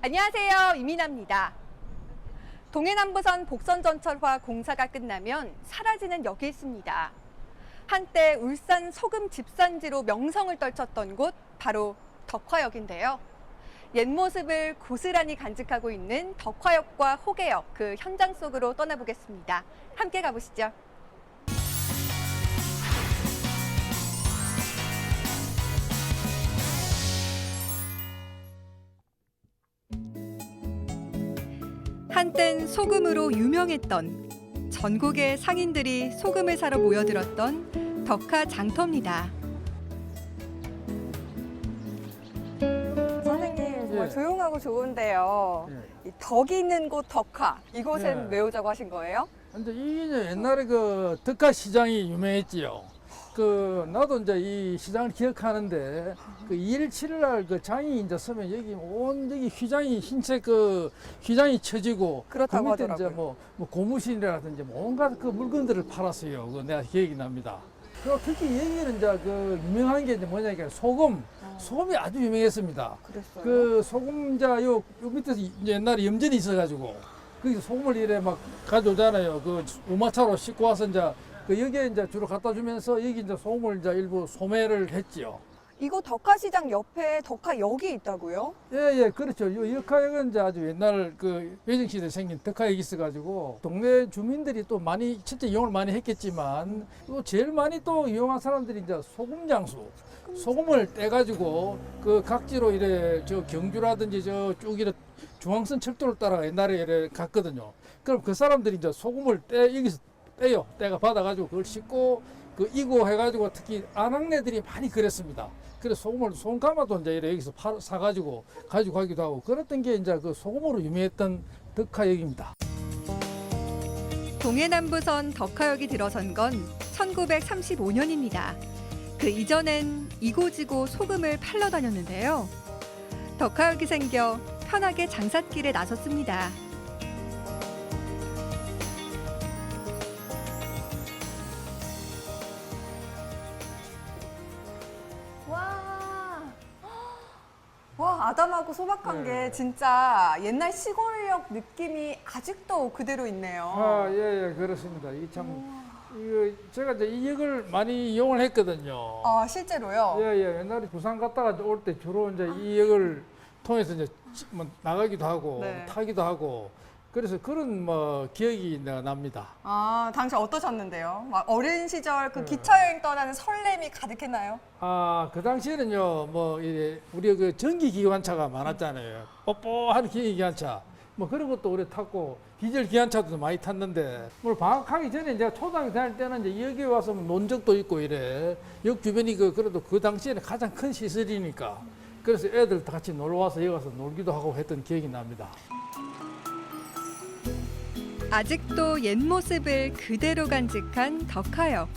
안녕하세요. 이민아입니다. 동해남부선 복선전철화 공사가 끝나면 사라지는 역이 있습니다. 한때 울산 소금 집산지로 명성을 떨쳤던 곳 바로 덕화역인데요. 옛 모습을 고스란히 간직하고 있는 덕화역과 호계역 그 현장 속으로 떠나보겠습니다. 함께 가보시죠. 한땐 소금으로 유명했던 전국의 상인들이 소금을 사러 모여들었던 덕화 장터입니다. 선생님 정말 예. 조용하고 좋은데요. 예. 이 덕이 있는 곳 덕화 이곳은 예. 왜 오자고 하신 거예요? 이제 이게 옛날에 그 덕화 시장이 유명했지요. 나도 이제 이 시장을 기억하는데 그 2일 7일 날 그 장이 이제 서면 여기 여기 휘장이 흰색 그 휘장이 쳐지고 그렇다고 그 밑에 이제 하더라고요. 뭐 고무신이라든지 뭐 온갖 그 물건들을 팔았어요. 그 내가 기억이 납니다. 그리고 특히 여기는 이제 그 유명한 게 이제 뭐냐니까 소금이 아주 유명했습니다. 그랬어요. 그 소금자 요 밑에서 이제 옛날에 염전이 있어가지고 거기서 소금을 이래 막 가져오잖아요. 그 우마차로 싣고 와서 이제 그 여기에 이제 주로 갖다 주면서 여기 이제 소금을 이제 일부 소매를 했지요. 이곳 덕화시장 옆에 덕화역이 있다고요? 예, 그렇죠. 이 덕화역은 이제 아주 옛날 그 외정시대에 생긴 덕화역이 있어가지고 동네 주민들이 또 많이 진짜 이용을 많이 했겠지만 또 제일 많이 또 이용한 사람들이 이제 소금 장수. 소금을 떼가지고 그 각지로 이래 저 경주라든지 저 쭉 이래 중앙선 철도를 따라 옛날에 이래 갔거든요. 그럼 그 사람들이 이제 소금을 여기서 떼요. 떼가 받아가지고 그걸 싣고 그 이고 해가지고 특히 아낙네들이 많이 그랬습니다. 그래서 소금을 손 감아도 이제 이래 여기서 사가지고 가지고 가기도 하고 그랬던 게 이제 그 소금으로 유명했던 덕화역입니다. 동해남부선 덕화역이 들어선 건 1935년입니다. 그 이전엔 이고지고 소금을 팔러 다녔는데요. 덕화역이 생겨 편하게 장삿길에 나섰습니다. 와, 아담하고 소박한 네. 게 진짜 옛날 시골역 느낌이 아직도 그대로 있네요. 예, 그렇습니다. 이거 제가 이제 이 역을 많이 이용을 했거든요. 아, 실제로요? 예. 옛날에 부산 갔다가 올 때 주로 이제 이 역을 통해서 이제 뭐 나가기도 하고 네. 타기도 하고 그래서 그런 뭐 기억이 내가 납니다. 아, 당시 어떠셨는데요? 막 어린 시절 그 네. 기차 여행 떠나는 설렘이 가득했나요? 그 당시에는요, 뭐, 우리 그 전기 기관차가 많았잖아요. 뽀뽀한 기관차. 뭐 그런 것도 오래 탔고, 디젤 기관차도 많이 탔는데, 뭐 방학하기 전에 이제 초등학교 다닐 때는 이제 여기 와서 논 적도 있고 이래. 역 주변이 그래도 그 당시에는 가장 큰 시설이니까. 그래서 애들 다 같이 놀러 와서 여기 와서 놀기도 하고 했던 기억이 납니다. 아직도 옛 모습을 그대로 간직한 덕화역.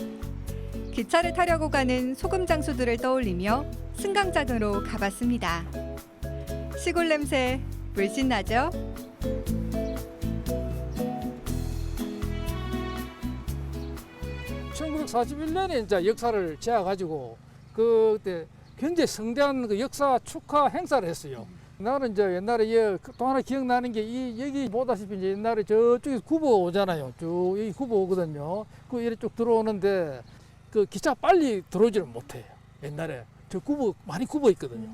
기차를 타려고 가는 소금 장수들을 떠올리며 승강장으로 가봤습니다. 시골 냄새 물씬 나죠? (1941년에) 이제 역사를 재가지고 그때 굉장히 성대한 그 역사 축하 행사를 했어요. 나는 이제 옛날에 또 하나 기억나는 게 여기 보다시피 이제 옛날에 저쪽에 구보 오잖아요. 쭉 여기 구보 오거든요. 그 이래 쭉 들어오는데 그 기차 빨리 들어오지를 못해요. 옛날에 저 구보 많이 굽어 있거든요.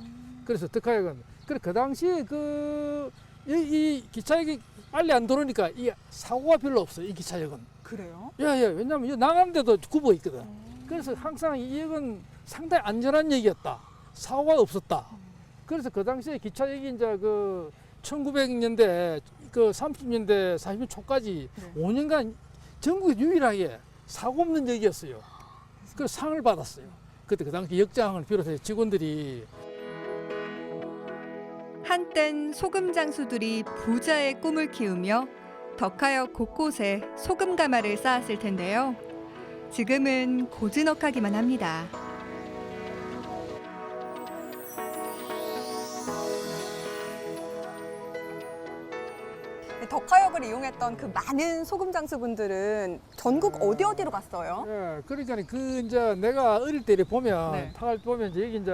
그래서 덕화역은 그 당시에 이 기차역이 빨리 안 들어오니까 이 사고가 별로 없어요. 이 기차역은. 그래요? 예. 왜냐면 나가는데도 굽어 있거든. 그래서 항상 이 역은 상당히 안전한 역이었다. 사고가 없었다. 그래서 그 당시에 기차역이 이제 그 1900년대 그 30년대 40년 초까지 5년간 전국에 유일하게 사고 없는 역이었어요. 그래서 상을 받았어요. 그때 그 당시 역장을 비롯해 직원들이. 한땐 소금 장수들이 부자의 꿈을 키우며 덕화역 곳곳에 소금 가마를 쌓았을 텐데요. 지금은 고즈넉하기만 합니다. 덕화역을 이용했던 그 많은 소금 장수분들은 전국 어디로 갔어요? 예, 그러니까 이제 내가 어릴 때 이렇게 보면 네. 타갈 때 보면 이제 여기 이제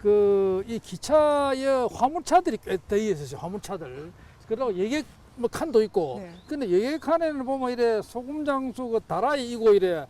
그 이 기차의 화물차들이 꽤 되어 있었어요. 화물차들. 그리고 여객 뭐 칸도 있고. 네. 근데 여객 칸에는 보면 이래 소금 장수 그 다라이 이고 이래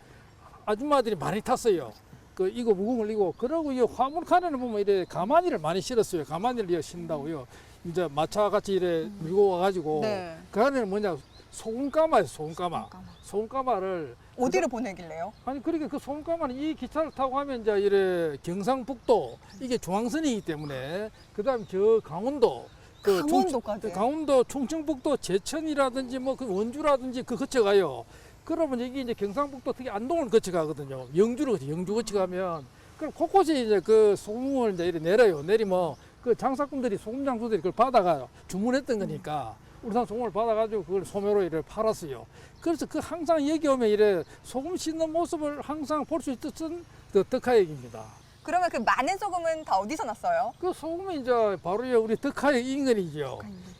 아줌마들이 많이 탔어요. 그 이거 무궁을 이고. 그러고 이 화물 칸에는 보면 이래 가마니를 많이 실었어요. 가마니를 이어 신다고요. 이제 마차 같이 이래 밀고 와가지고 네. 그 안에는 뭐냐 소금가마예요. 소금가마. 소금가마. 소금가마를 어디로 보내길래요? 아니 그러니까 그 소금가마는 이 기차를 타고 하면 이제 이래 경상북도 이게 중앙선이기 때문에 그다음 저 강원도 강원도까지? 강원도 충청북도 제천이라든지 뭐 그 원주라든지 그 거쳐가요. 그러면 여기 이제 경상북도 특히 안동을 거쳐가거든요. 영주로 영주 거쳐가면 그럼 곳곳에 이제 그 소금을 이제 이렇게 내려요. 내리면 그 장사꾼들이 소금 장수들이 그걸 받아가요. 주문했던 거니까. 울산 소금을 받아가지고 그걸 소매로 이래 팔았어요. 그래서 그 항상 여기 오면 이래 소금 씻는 모습을 항상 볼 수 있었던 그 덕하역입니다. 그러면 그 많은 소금은 다 어디서 났어요? 그 소금이 이제 바로 우리 덕하역 인근이죠.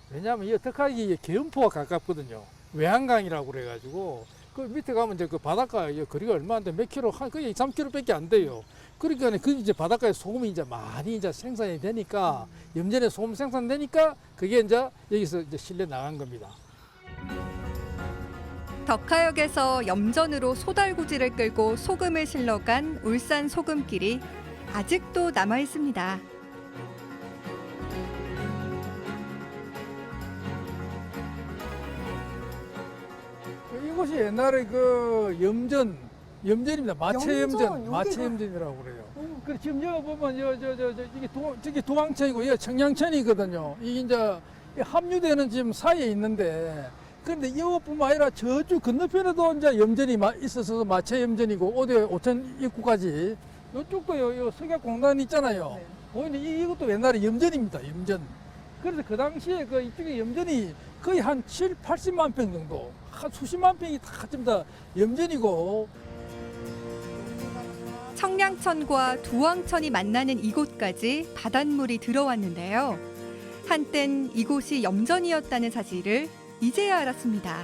왜냐하면 이 덕하역이 계엄포와 가깝거든요. 외한강이라고 그래가지고 그 밑에 가면 이제 그 바닷가 거리가 얼마 안 돼 몇 킬로 거의 2, 3킬로밖에 안 돼요. 그러니까 그 이제 바닷가에 소금이 이제 많이 이제 생산이 되니까 염전에 소금 생산되니까 그게 이제 여기서 이제 실려 나간 겁니다. 덕하역에서 염전으로 소달구지를 끌고 소금을 실러간 울산 소금길이 아직도 남아 있습니다. 이곳이 옛날에 그 염전입니다. 마체 염전, 염전, 여기가. 마체 염전이라고 그래요. 그래 지금 여기 보면 이게 저기 도왕천이고 여기 청량천이거든요. 이게 이제 합류되는 지금 사이에 있는데 그런데 이것뿐만 아니라 저쪽 건너편에도 이제 염전이 있어서 마체 염전이고 어디 오천 입구까지 이쪽도 요 석약공단 있잖아요. 네. 보이는 이것도 옛날에 염전입니다. 염전. 그래서 그 당시에 그 이쪽에 염전이 거의 한 7, 80만 평 정도, 한 수십만 평이 다 전부 다 염전이고. 청량천과 두왕천이 만나는 이곳까지 바닷물이 들어왔는데요. 한땐 이곳이 염전이었다는 사실을 이제야 알았습니다.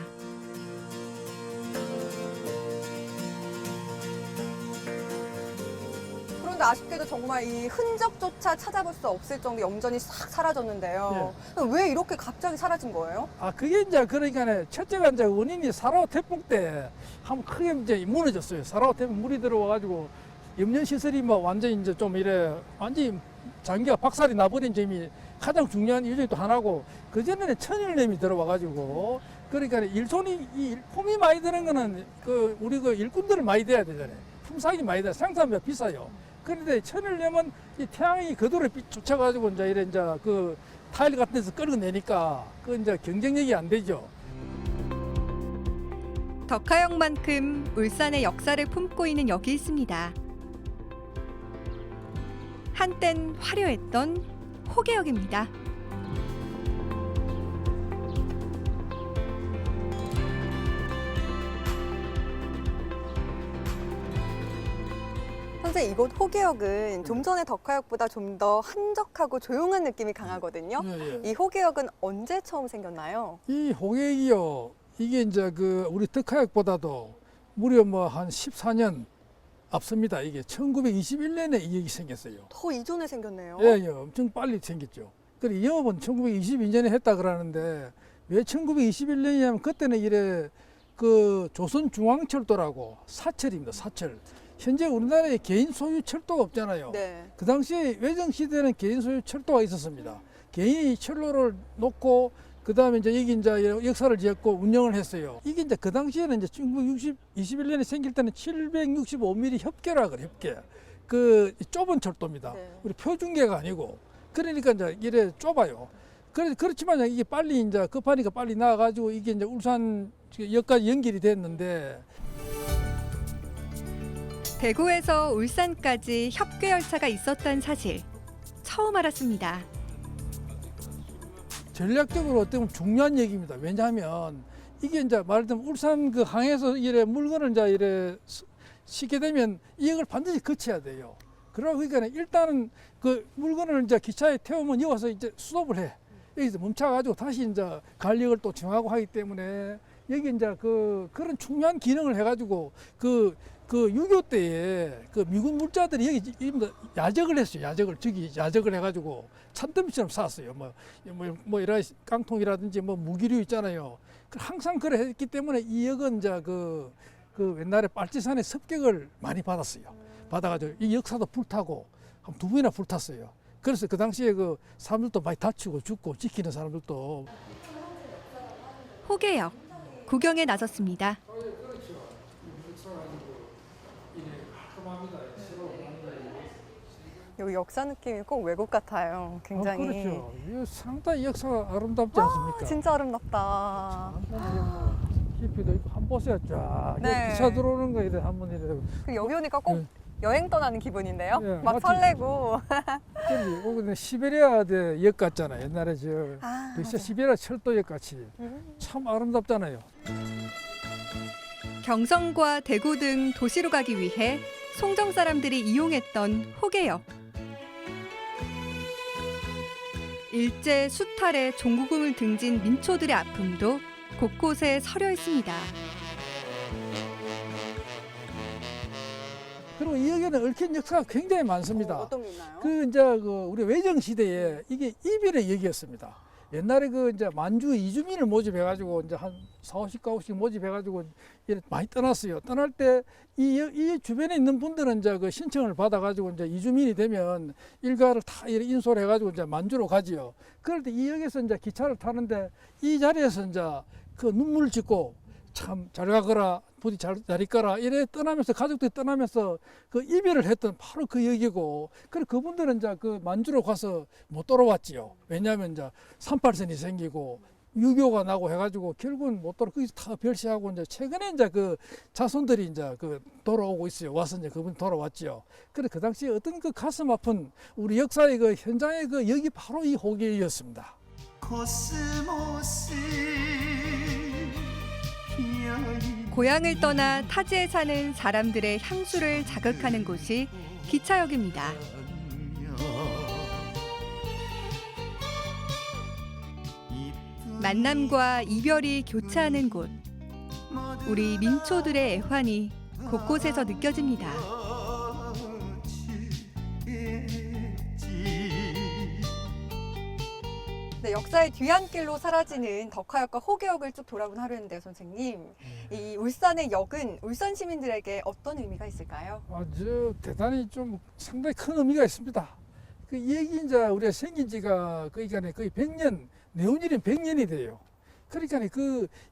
그런데 아쉽게도 정말 이 흔적조차 찾아볼 수 없을 정도 염전이 싹 사라졌는데요. 왜 이렇게 갑자기 사라진 거예요? 아, 그게 이제 그러니까 첫째가 이제 원인이 사라오 태풍 때 한번 크게 이제 무너졌어요. 사라오 태풍 물이 들어와가지고 염전 시설이 뭐 완전히 이제 좀 이래 완전히 장기가 박살이 나버린 점이 가장 중요한 이유 중에 또 하나고 그전에는 천일염이 들어와가지고 그러니까 일손이 이 폼이 많이 드는 거는 그 우리 그 일꾼들을 많이 돼야 되잖아요. 품삯이 많이 돼 생산비가 비싸요. 그런데 천일염은 이 태양이 그대로 쫓아가지고 이제 그 타일 같은 데서 끌어내니까 그 이제 경쟁력이 안 되죠. 덕하역만큼 울산의 역사를 품고 있는 역이 있습니다. 한땐 화려했던 호계역입니다. 선생님, 이곳 호계역은 좀 전에 덕하역보다 좀 더 한적하고 조용한 느낌이 강하거든요. 이 호계역은 언제 처음 생겼나요? 이 호객이요. 이게 이제 그 우리 덕하역보다도 무려 뭐 한 14년 앞섭니다. 이게 1921년에 이 역이 생겼어요. 더 이전에 생겼네요. 예, 예, 엄청 빨리 생겼죠. 그리고 영업은 1922년에 했다 그러는데 왜 1921년이냐면 그때는 이래 그 조선중앙철도라고 사철입니다. 사철. 현재 우리나라에 개인 소유 철도가 없잖아요. 네. 그 당시에 외정 시대는 개인 소유 철도가 있었습니다. 개인이 철로를 놓고 그 다음에 이제 여기 이제 역사를 지었고 운영을 했어요. 이게 이제 그 당시에는 이제 1921년에 생길 때는 765mm 협계라 그래, 협계. 그 좁은 철도입니다. 네. 우리 표준계가 아니고. 그러니까 이제 이래 좁아요. 그렇지만 이게 빨리 이제 급하니까 빨리 나와가지고 이게 이제 울산 역까지 연결이 됐는데 대구에서 울산까지 협궤 열차가 있었던 사실 처음 알았습니다. 전략적으로 어떻게 보면 중요한 얘기입니다. 왜냐하면 이게 이제 말하자면 울산 그 항에서 이래 물건을 이제 이래 싣게 되면 이 역을 반드시 거쳐야 돼요. 그러니까 일단은 그 물건을 이제 기차에 태우면 여기 와서 이제 수도를 해. 여기서 멈춰가지고 다시 이제 간력을 또 정하고 하기 때문에 여기 이제 그런 중요한 기능을 해가지고 그 그 6.25 때에 그 미군 물자들이 여기 일부 야적을 했어요. 야적을 해가지고 찬더미처럼 쌌어요. 뭐 이런 깡통이라든지 뭐 무기류 있잖아요. 항상 그래 했기 때문에 이 역은 이제 그 옛날에 빨치산의 습격을 많이 받았어요. 받아가지고 이 역사도 불타고 한 2번이나 불탔어요. 그래서 그 당시에 그 사람들도 많이 다치고 죽고 지키는 사람들도. 호계역 구경에 나섰습니다. 여기 역사 느낌이 꼭 외국 같아요. 굉장히. 그렇죠. 이거 상당히 역사가 아름답지 않습니까? 진짜 아름답다. 깊이도 있고 한 보세요. 쫙 네. 기차 들어오는 거 이래 한번 이래. 그 여기 오니까 꼭 여행 떠나는 기분인데요. 예, 막 맞지? 설레고. 여기 시베리아 역 같잖아요. 옛날에 저 러시아 맞아. 시베리아 철도역 같이 참 아름답잖아요. 경성과 대구 등 도시로 가기 위해 송정 사람들이 이용했던 호계역. 일제 수탈에 종국음을 등진 민초들의 아픔도 곳곳에 서려 있습니다. 그리고 이 역에는 얽힌 역사가 굉장히 많습니다. 어떤 게 있나요? 이제 우리 외정 시대에 이게 이별의 역이었습니다. 옛날에 이제 만주 이주민을 모집해가지고 이제 한 40-50가구씩 모집해가지고 이렇게 많이 떠났어요. 떠날 때 이 주변에 있는 분들은 이제 그 신청을 받아가지고 이제 이주민이 되면 일가를 다 이렇게 인솔 해가지고 이제 만주로 가지요. 그럴 때 이 역에서 이제 기차를 타는데 이 자리에서 이제 그 눈물을 짓고 참 잘 가거라, 부디 잘 있거라 이래 떠나면서 가족들이 떠나면서 그 이별을 했던 바로 그 역이고, 그래 그분들은 이제 그 만주로 가서 못 돌아왔지요. 왜냐하면 이제 38선이 생기고 6.25가 나고 해가지고 결국은 못 돌아 거기서 다 별시하고 이제 최근에 이제 그 자손들이 이제 그 돌아오고 있어요. 와서 이제 그분 돌아왔지요. 그래 그 당시에 어떤 그 가슴 아픈 우리 역사의 그 현장의 그 역이 바로 이 호계였습니다. 고향을 떠나 타지에 사는 사람들의 향수를 자극하는 곳이 기차역입니다. 만남과 이별이 교차하는 곳. 우리 민초들의 애환이 곳곳에서 느껴집니다. 네, 역사의 뒤안길로 사라지는 덕화역과 호계역을 쭉 돌아본 하루였는데요, 선생님. 이 울산의 역은 울산 시민들에게 어떤 의미가 있을까요? 아주 대단히 좀 상당히 큰 의미가 있습니다. 이 얘기 이제 우리가 생긴 지가 거의 100년, 내후년이면 100년이 돼요. 그러니까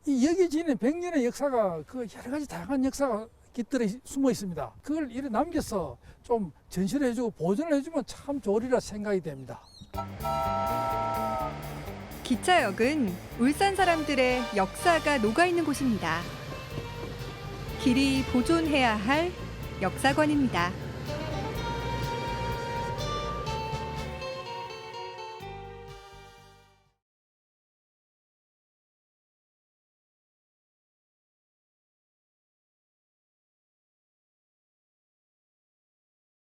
이 여기 지는 100년의 역사가 그 여러 가지 다양한 역사가 깃들어 숨어 있습니다. 그걸 이렇게 남겨서 좀 전시를 해주고 보존을 해주면 참 좋으리라 생각이 됩니다. 기차역은 울산 사람들의 역사가 녹아있는 곳입니다. 길이 보존해야 할 역사관입니다.